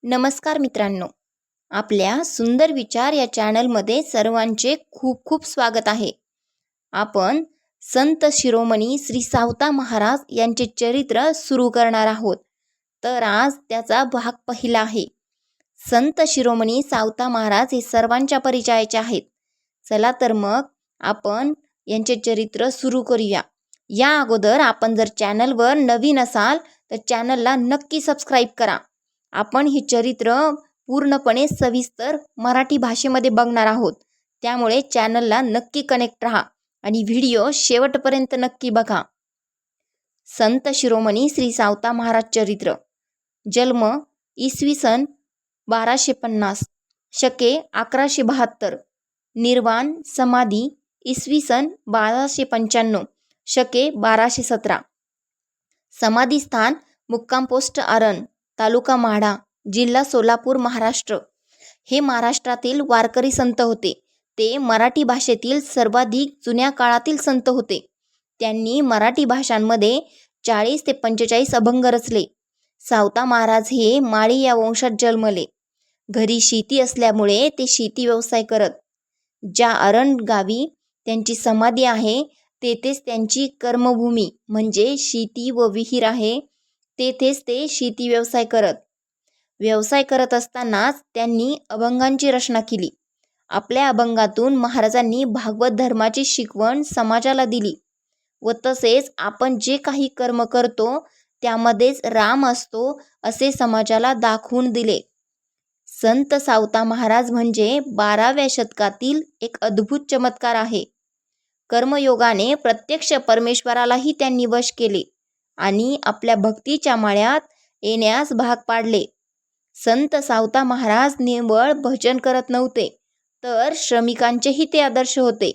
नमस्कार मित्रांनो, आपल्या सुंदर विचार या चॅनलमध्ये सर्वांचे खूप खूप स्वागत आहे. आपण संत शिरोमणी श्री सावता महाराज यांचे चरित्र सुरू करणार आहोत. तर आज त्याचा भाग पहिला आहे. संत शिरोमणी सावता महाराज हे सर्वांच्या परिचयाचे आहेत. चला तर मग आपण यांचे चरित्र सुरू करूया. या अगोदर आपण जर चॅनलवर नवीन असाल तर चॅनलला नक्की सबस्क्राईब करा. आपण हे चरित्र पूर्णपणे सविस्तर मराठी भाषेमध्ये बघणार आहोत. त्यामुळे चॅनलला नक्की कनेक्ट राहा आणि व्हिडिओ शेवटपर्यंत नक्की बघा. संत शिरोमणी श्री सावता महाराज चरित्र. जन्म इसवी सन 1250, शके 1172. निर्वाण समाधी इसवी सन 1295, शके 1217. समाधीस्थान मुक्काम पोस्ट आरण, तालुका माढा, जिल्हा सोलापूर, महाराष्ट्र. हे महाराष्ट्रातील वारकरी संत होते. ते मराठी भाषेतील सर्वाधिक जुन्या काळातील संत होते. त्यांनी मराठी भाषांमध्ये 40 ते 45 अभंग रचले. सावता महाराज हे माळी या वंशात जन्मले. घरी शेती असल्यामुळे ते शेती व्यवसाय करत. ज्या अरण गावी त्यांची समाधी आहे तेथेच त्यांची कर्मभूमी म्हणजे शेती व विहीर आहे. तेथेच ते शेती व्यवसाय करत असतानाच त्यांनी अभंगांची रचना केली. आपल्या अभंगातून महाराजांनी भागवत धर्माची शिकवण समाजाला दिली व तसेच आपण जे काही कर्म करतो त्यामध्येच राम असतो असे समाजाला दाखवून दिले. संत सावता महाराज म्हणजे 12व्या शतकातील एक अद्भुत चमत्कार आहे. कर्मयोगाने प्रत्यक्ष परमेश्वरालाही त्यांनी वश केले आणि आपल्या भक्तीच्या माळ्यात येण्यास भाग पाडले. संत सावता महाराज निव्वळ भजन करत नव्हते तर श्रमिकांचेही ते आदर्श होते.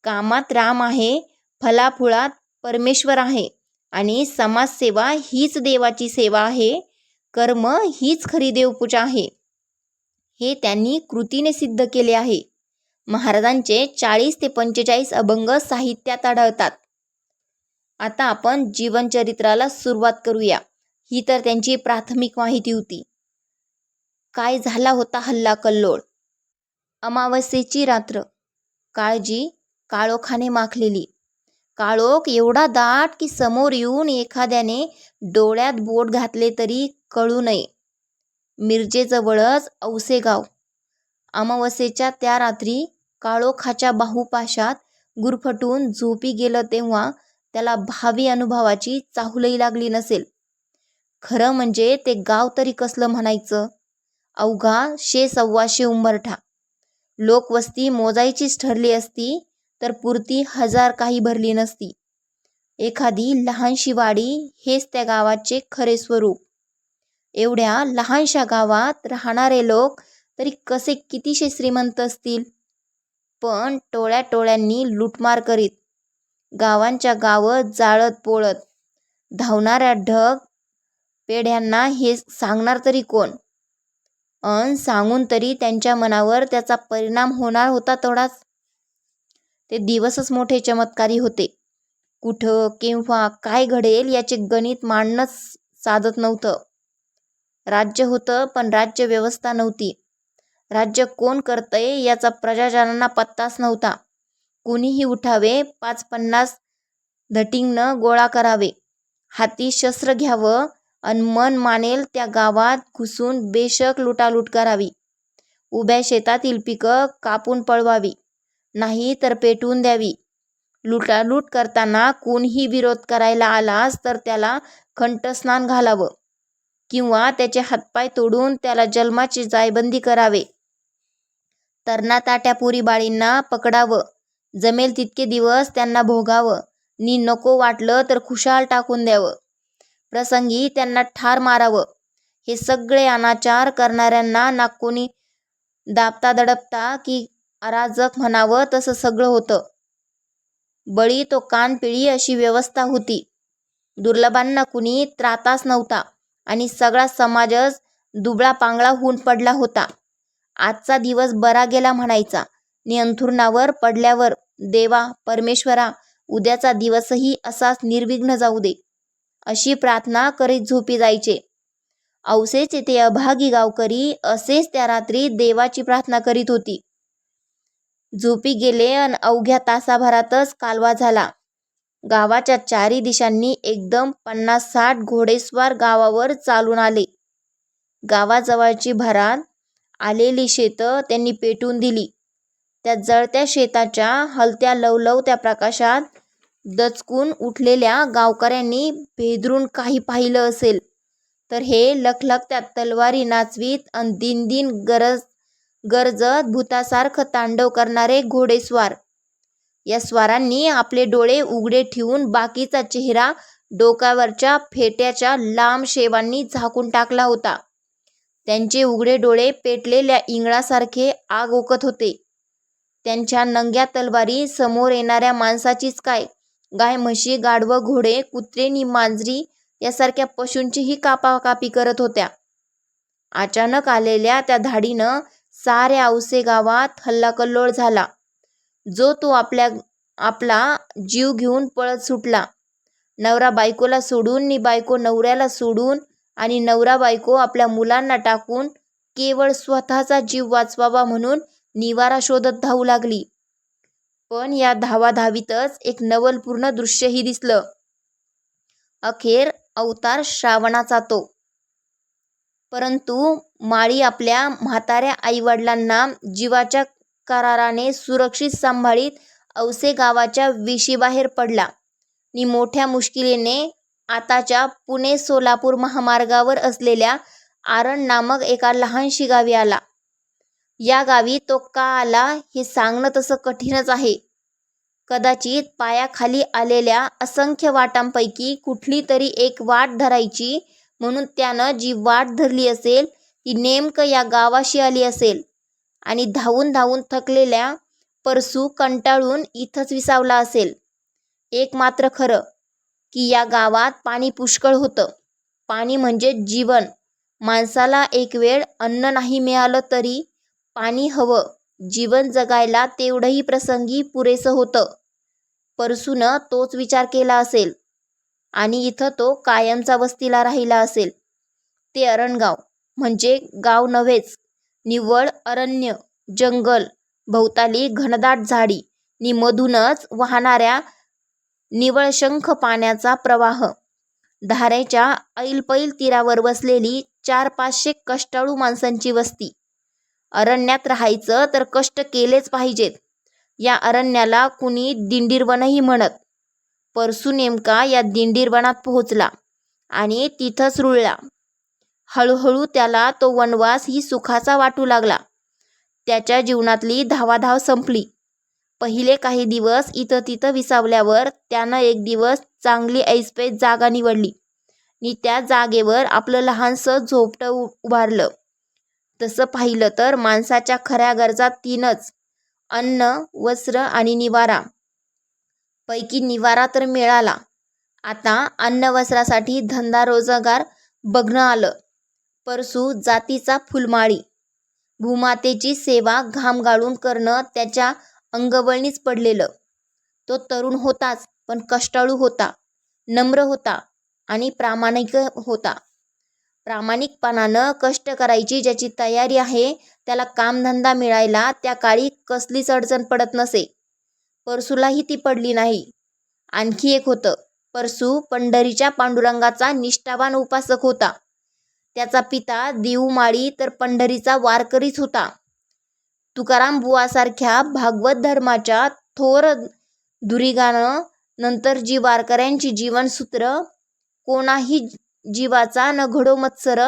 कामात राम आहे, फलाफुळात परमेश्वर आहे आणि समाजसेवा हीच देवाची सेवा आहे. कर्म हीच खरी देवपूजा आहे. हे त्यांनी कृतीने सिद्ध केले आहे. महाराजांचे 40 ते 45 अभंग साहित्यात आढळतात. आता आपण जीवनचरित्राला सुरुवात करूया. ही तर त्यांची प्राथमिक माहिती होती. काय झाला होता हल्ला कल्लोळ. अमावस्येची रात्र. काळजी काळोखाने माखलेली. काळोख एवढा दाट की समोर येऊन एखाद्याने डोळ्यात बोट घातले तरी कळू नये. मिरजेजवळच औसेगाव. अमावस्येच्या त्या रात्री काळोखाच्या बाहुपाशात गुरफटून झोपी गेलं तेव्हा त्याला भावी अनुभवाची चाहुलही लागली नसेल. खरं म्हणजे ते गाव तरी कसलं म्हणायचं. अवघा 100-125 उंबरठा. लोकवस्ती मोजायचीच ठरली असती तर पुरती 1000 काही भरली नसती. एखादी लहानशी वाडी हेच त्या गावाचे खरे स्वरूप. एवढ्या लहानशा गावात राहणारे लोक तरी कसे कितीशे श्रीमंत असतील. पण टोळ्या टोळ्यांनी लुटमार करीत गावांच्या गावं जाळत पोळत धावणाऱ्या ढग पेढ्यांना हे सांगणार तरी कोण. सांगून तरी त्यांच्या मनावर त्याचा परिणाम होणार होता तेवढाच. ते दिवसच मोठे चमत्कारी होते. कुठं केव्हा काय घडेल याचे गणित मांडणंच साधत नव्हतं. राज्य होतं पण राज्य व्यवस्था नव्हती. राज्य कोण करतंय याचा प्रजाजनांना पत्ताच नव्हता. कुणीही उठावे, 5-50 धटिंगनं गोळा करावे, हाती शस्त्र घ्यावं अन मन मानेल त्या गावात घुसून बेशक लुटालूट करावी. उभ्या शेतातील पिकं कापून पळवावी, नाही तर पेटवून द्यावी. लुटालूट करताना कोणीही विरोध करायला आलास तर त्याला कंठस्नान घालावं किंवा त्याचे हातपाय तोडून त्याला जन्माची जायबंदी करावे. तरणाताट्या पोरीबाळींना पकडावं, जमेल तितके दिवस त्यांना भोगावं नि नको वाटलं तर खुशाल टाकून द्यावं. प्रसंगी त्यांना ठार मारावं. हे सगळे अनाचार करणाऱ्यांना ना कोणी दाबता दडपता की अराजक म्हणावं तसं सगळं होतं. बळी तो कानपिळी अशी व्यवस्था होती. दुर्लभांना कुणी त्राताच नव्हता आणि सगळा समाजच दुबळा पांगळा होऊन पडला होता. आजचा दिवस बरा गेला म्हणायचा नि अंथरुणावर पडल्यावर देवा परमेश्वरा उद्याचा दिवसही असाच निर्विघ्न जाऊ दे अशी प्रार्थना करीत झोपी जायचे. औसेच येथे अभागी गावकरी असेच त्या रात्री देवाची प्रार्थना करीत होती. झोपी गेले अन अवघ्या तासाभरातच कालवा झाला. गावाच्या चारी दिशांनी एकदम 50-60 घोडेस्वार गावावर चालून आले. गावाजवळची भरात आलेली शेतं त्यांनी पेटवून दिली. त्या जळत्या शेताच्या हलत्या लवलवत्या प्रकाशात दचकून उठलेल्या गावकऱ्यांनी भेदरून काही पाहिलं असेल तर हे लखलखत्या तलवारी नाचवीत अन दिन गरजत भूतासारखं तांडव करणारे घोडेस्वार. या स्वारांनी आपले डोळे उघडे ठेवून बाकीचा चेहरा डोक्यावरच्या फेट्याच्या लांब शेवांनी झाकून टाकला होता. त्यांचे उघडे डोळे पेटलेल्या इंगळासारखे आग ओकत होते. त्यांच्या नंग्या तलवारी समोर येणाऱ्या माणसाचीच काय, गाय म्हशी गाढवं घोडे कुत्रे नि मांजरी यासारख्या पशूंचीही कापाकापी करत होत्या. अचानक आलेल्या त्या धाडीनं साऱ्या औसे गावात हल्लाकल्लोळ झाला. जो तो आपला जीव घेऊन पळत सुटला. नवरा बायकोला सोडून नि बायको नवऱ्याला सोडून आणि नवरा बायको आपल्या मुलांना टाकून केवळ स्वतःचा जीव वाचवावा म्हणून निवारा शोधत धावू लागली. पण या धावाधावीतच एक नवलपूर्ण दृश्यही दिसलं. अखेर अवतार श्रावणाचा तो. परंतु माळी आपल्या म्हाताऱ्या आईवडिलांना जीवाच्या कराराने सुरक्षित सांभाळीत औसे गावाच्या विशीबाहेर पडला नि मोठ्या मुश्किलीने आताच्या पुणे-सोलापूर महामार्गावर असलेल्या आरण नामक एका लहानशी गावी आला. या गावी तो का आला हे सांगणं तसं कठीणच आहे. कदाचित पायाखाली आलेल्या असंख्य वाटांपैकी कुठली तरी एक वाट धरायची म्हणून त्यानं जी वाट धरली असेल ती नेमकं या गावाशी आली असेल आणि धावून धावून थकलेल्या परसू कंटाळून इथंच विसावला असेल. एक मात्र खरं की या गावात पाणी पुष्कळ होतं. पाणी म्हणजे जीवन. माणसाला एक वेळ अन्न नाही मिळालं तरी पाणी हवं. जीवन जगायला तेवढंही प्रसंगी पुरेसं होतं. परसूनं तोच विचार केला असेल आणि इथं तो कायमचा वस्तीला राहिला असेल. ते अरणगाव म्हणजे गाव नव्हेच, निव्वळ अरण्य, जंगल, भोवताली घनदाट झाडी नि मधूनच वाहणाऱ्या निव्वळशंख पाण्याचा प्रवाह. धारेच्या ऐलपैल तीरावर बसलेली 400-500 कष्टाळू माणसांची वस्ती. अरण्यात राहायचं तर कष्ट केलेच पाहिजेत. या अरण्याला कुणी दिंडीरवनही म्हणत. परसू नेमका या दिंडीरवनात पोहोचला आणि तिथंच रुळला. हळूहळू त्याला तो वनवास ही सुखाचा वाटू लागला. त्याच्या जीवनातली धावाधाव संपली. पहिले काही दिवस इथं तिथं विसावल्यावर त्यानं एक दिवस चांगली ऐसपैस जागा निवडली नि त्या जागेवर आपलं लहानसं झोपटं उभारलं. तसं पाहिलं तर माणसाच्या खऱ्या गरजा 3च: अन्न, वस्त्र आणि निवारा. पैकी निवारा तर मिळाला. आता अन्न वस्त्रासाठी धंदा रोजगार बघणं आलं. परसू जातीचा फुलमाळी. भूमातेची सेवा घाम गाळून करणं त्याच्या अंगवळणीच पडलेलं. तो तरुण होताच, पण कष्टाळू होता, नम्र होता आणि प्रामाणिक होता. प्रामाणिकपणानं कष्ट करायची ज्याची तयारी आहे त्याला कामधंदा मिळायला त्या काळी कसलीच अडचण पडत नसे. परसूलाही ती पडली नाही. आणखी एक होतं. परसू पंढरीच्या पांडुरंगाचा निष्ठावान उपासक होता. त्याचा पिता देऊमाळी तर पंढरीचा वारकरीच होता. तुकाराम बुवासारख्या भागवत धर्माच्या थोर धुरीगानं नंतर जी वारकऱ्यांची जीवनसूत्र: कोणाही जीवाचा न घडो मत्सर,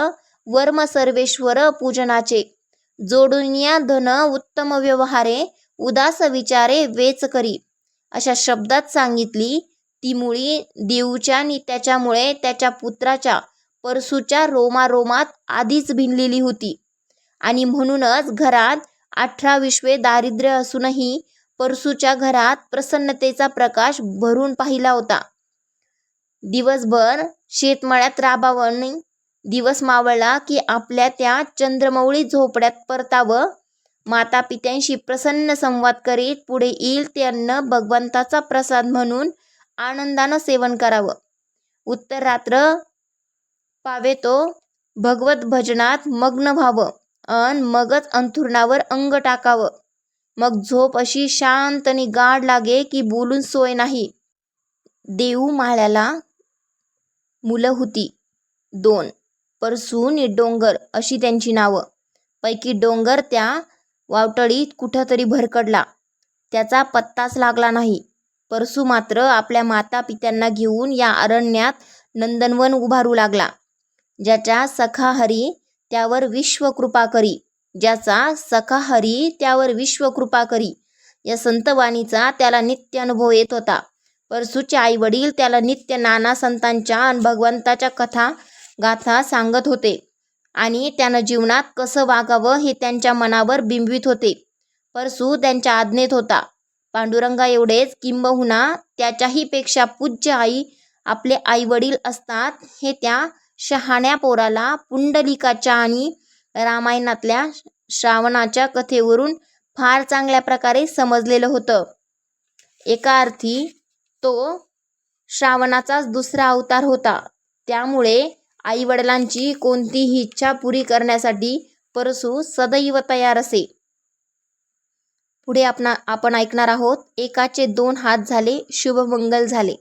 वर्म सर्वेश्वर पूजनाचे, जोडुनिया धन उत्तम व्यवहारे, उदास विचारे वेच करी, अशा शब्दात सांगितली, ती मुळी देऊच्या नि त्याच्यामुळे त्याच्या पुत्राच्या परसूच्या रोमारोमात आधीच भिनलेली होती. आणि म्हणूनच घरात 18 विश्वे दारिद्र्य असूनही परसूच्या घरात प्रसन्नतेचा प्रकाश भरून पाहिला होता. दिवसभर शेतमळ्यात राबावं, दिवस मावळला की आपल्या त्या चंद्रमौळी झोपड्यात परतावं, मातापित्यांशी प्रसन्न संवाद करीत पुढे येईल ते अन्न भगवंताचा प्रसाद म्हणून आनंदानं सेवन करावं. उत्तर रात्र पावेतो भगवत भजनात मग्न व्हावं अन मगच अंथरुणावर अंग टाकावं. मग झोप अशी शांतनी गाढ लागे की बोलून सोय नाही. देऊ माळ्याला मुलं होती 2. परसू नि डोंगर अशी त्यांची नावं. पैकी डोंगर त्या वावटळीत कुठंतरी भरकडला. त्याचा पत्ताच लागला नाही. परसू मात्र आपल्या माता पित्यांना घेऊन या अरण्यात नंदनवन उभारू लागला. ज्याचा सखा हरी त्यावर विश्व कृपा करी. ज्याचा सखा हरी त्यावर विश्व कृपा करी या संतवाणीचा त्याला नित्य अनुभव येत होता. परसूचे आई वडील त्याला नित्य नाना संतांच्या आणि भगवंताच्या कथा गाथा सांगत होते आणि त्यानं जीवनात कसं वागावं हे त्यांच्या मनावर बिंबवित होते. परसू त्यांच्या आज्ञेत होता. पांडुरंगा एवढेच किंबहुना त्याच्याही पेक्षा पूज्य आई आपले आई वडील असतात हे त्या शहाण्या पोराला पुंडलिकाच्या आणि रामायणातल्या श्रावणाच्या कथेवरून फार चांगल्या प्रकारे समजलेलं होतं. एका अर्थी तो श्रावणाचाच दुसरा अवतार होता. त्यामुळे आई वडिलांची कोणतीही इच्छा पुरी करण्यासाठी परसू सदैव तयार असे. पुढे आपण ऐकणार आहोत. एकाचे 2 हात झाले शुभमंगल झाले.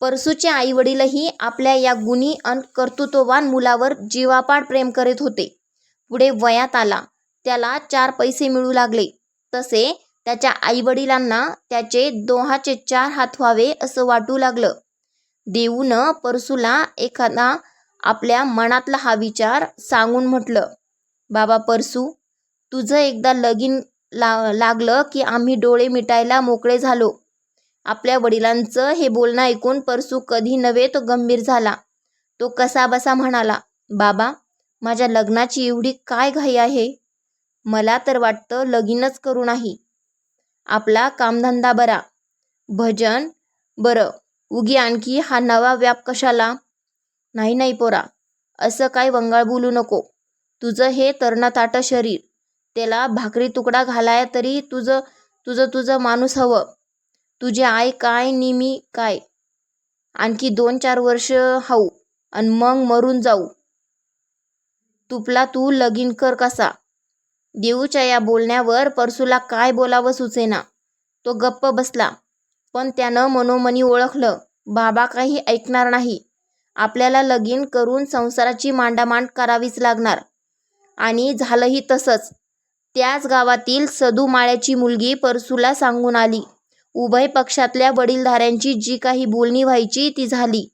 परसूचे आई वडीलही आपल्या या गुणी अन कर्तृत्ववान मुलावर जीवापाड प्रेम करीत होते. पुढे वयात आला. त्याला 4 पैसे मिळू लागले. तसे त्याच्या आई वडिलांना त्याचे 2हाचे 4 हात व्हावे असं वाटू लागलं. देऊनं परसूला एखादा आपल्या मनातला हा विचार सांगून म्हटलं, बाबा परसू, तुझं एकदा लगीन लागलं की आम्ही डोळे मिटायला मोकळे झालो. आपल्या वडिलांचं हे बोलणं ऐकून परसू कधी नव्हे तो गंभीर झाला. तो कसाबसा म्हणाला, बाबा, माझ्या लग्नाची एवढी काय घाई आहे? मला तर वाटतं लगीनच करू नाही. आपला कामधंदा बरा, भजन बरं, उगी आणखी हा नवा व्याप कशाला? नाही नाही पोरा, असं काय वंगाळ बोलू नको. तुझं हे तरणताटं शरीर, त्याला भाकरी तुकडा घालाय तरी तुझं माणूस हवं. तुझी आई काय नि मी काय, आणखी 2-4 वर्ष हाऊ आणि मग मरून जाऊ. तुपला तू लगीन कर कसा. देऊच्या या बोलण्यावर परसूला काय बोलावं सुचेना. तो गप्प बसला. पण त्यानं मनोमनी ओळखलं, बाबा काही ऐकणार नाही. आपल्याला लगीन करून संसाराची मांडामांड करावीच लागणार. आणि झालंही तसंच. त्याच गावातील सदू माळ्याची मुलगी परसूला सांगून आली. उभय पक्षातल्या वडीलधाऱ्यांची जी काही बोलणी व्हायची ती झाली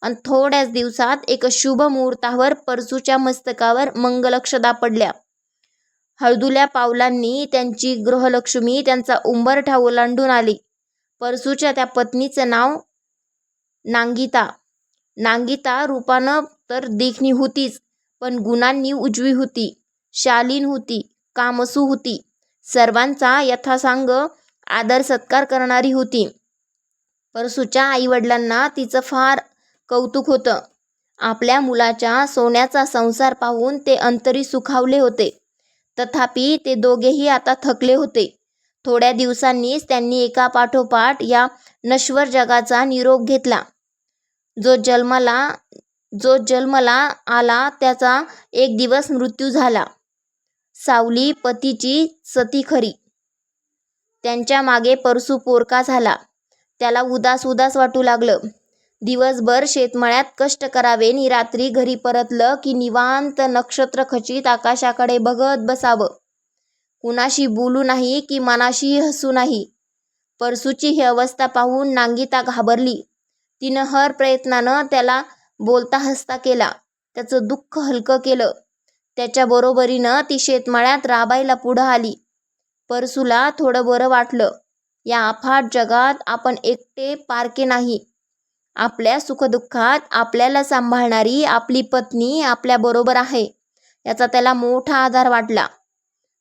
आणि थोड्याच दिवसात एका शुभ मुहूर्तावर परसूच्या मस्तकावर मंगलक्षदा पडल्या. हळदुल्या पावलांनी त्यांची गृहलक्ष्मी त्यांचा उंबरठा ओलांडून आली. परसूच्या त्या पत्नीचं नाव नांगिता. नांगिता रूपानं तर देखणी होतीच, पण गुणांनी उजवी होती, शालीन होती, कामसू होती, सर्वांचा यथासांग आदर सत्कार करणारी होती. परसूच्या आईवडिलांना तिचं फार कौतुक होतं. आपल्या मुलाच्या सोन्याचा संसार पाहून ते अंतरी सुखावले होते. तथापि ते दोघेही आता थकले होते. थोड्या दिवसांनीच त्यांनी एकापाठोपाठ या नश्वर जगाचा निरोप घेतला. जो जन्मला आला त्याचा एक दिवस मृत्यू झाला. सावली पतीची सती खरी. त्यांच्या मागे परसू पोरका झाला. त्याला उदास उदास वाटू लागलं. दिवसभर शेतमळ्यात कष्ट करावे नि रात्री घरी परतलं की निवांत नक्षत्र खचित आकाशाकडे बघत बसावं. कुणाशी बोलू नाही की मनाशी हसू नाही. परसूची ही अवस्था पाहून नांगिता घाबरली. तिनं हर प्रयत्नानं त्याला बोलता हसता केला. त्याचं दुःख हलकं केलं. त्याच्या बरोबरीनं ती शेतमळ्यात राबायला पुढं आली. परसूला थोडं बरं वाटलं. या अफाट जगात आपण एकटे पारके नाही. आपल्या सुखदुःखात आपल्याला सांभाळणारी आपली पत्नी आपल्याबरोबर आहे, याचा त्याला मोठा आधार वाटला.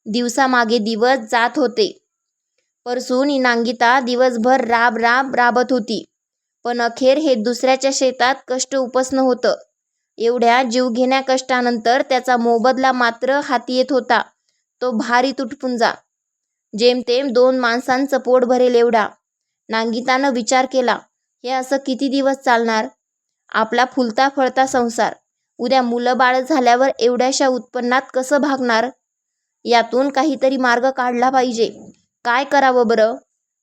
दिवसामागे दिवस जात होते. परसू नि नांगिता दिवसभर राबत होती. पण अखेर हे दुसऱ्याच्या शेतात कष्ट उपसणं होतं. एवढ्या जीवघेण्या कष्टानंतर त्याचा मोबदला मात्र हाती येत होता. तो भारी तुटपुंजा, जेमतेम 2 माणसांचं पोट भरेल एवढा. नांगितानं विचार केला, हे असं किती दिवस चालणार? आपला फुलता फळता संसार उद्या मुलं बाळ झाल्यावर एवढ्याशा उत्पन्नात कसं भागणार? यातून काहीतरी मार्ग काढला पाहिजे. काय करावं बरं?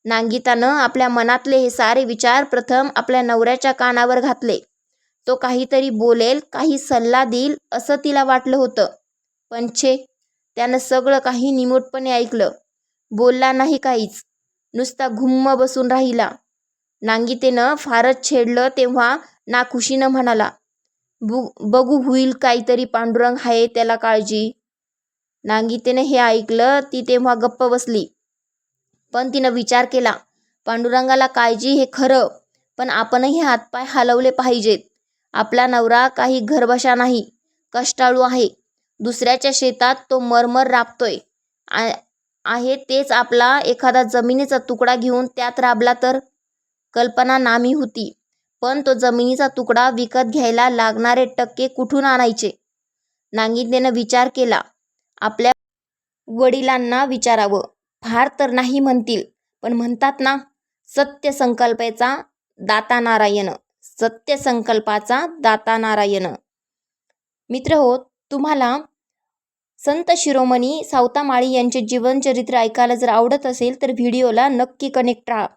नांगितानं आपल्या मनातले हे सारे विचार प्रथम आपल्या नवऱ्याच्या कानावर घातले. तो काहीतरी बोलेल, काही सल्ला देईल असं तिला वाटलं होतं. पण छे, त्यानं सगळं काही निमूटपणे ऐकलं. बोलला नाही काहीच. नुसता घुम्म बसून राहिला. नांगितेनं फारच छेडलं तेव्हा नाखुशीनं म्हणाला, बघू होईल काहीतरी, पांडुरंग आहे त्याला काळजी. नांगितेनं हे ऐकलं ती तेव्हा गप्प बसली. पण तिनं विचार केला, पांडुरंगाला काळजी हे खरं, पण आपणही हातपाय हलवले पाहिजेत. आपला नवरा काही घरबशा नाही, कष्टाळू आहे. दुसऱ्याच्या शेतात तो मरमर राबतोय आहे. तेच आपला एखादा जमिनीचा तुकडा घेऊन त्यात राबला तर? कल्पना नामी होती, पण तो जमिनीचा तुकडा विकत घ्यायला लागणारे टक्के कुठून आणायचे? नांगितेनं विचार केला, आपल्या वडिलांना विचारावं. फार तर नाही म्हणतील, पण म्हणतात ना, सत्य संकल्पाचा दाता नारायण. सत्य संकल्पाचा दाता नारायण. मित्रहो, तुम्हाला संत शिरोमणी सावता माळी यांचे जीवनचरित्र ऐकायला जर आवडत असेल तर व्हिडिओला नक्की कनेक्ट राहा.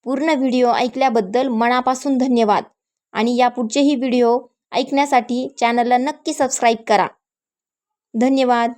पूर्ण व्हिडिओ ऐकल्याबद्दल मनापासून धन्यवाद. आणि यापुढचेही व्हिडिओ ऐकण्यासाठी चॅनलला नक्की सबस्क्राईब करा. धन्यवाद.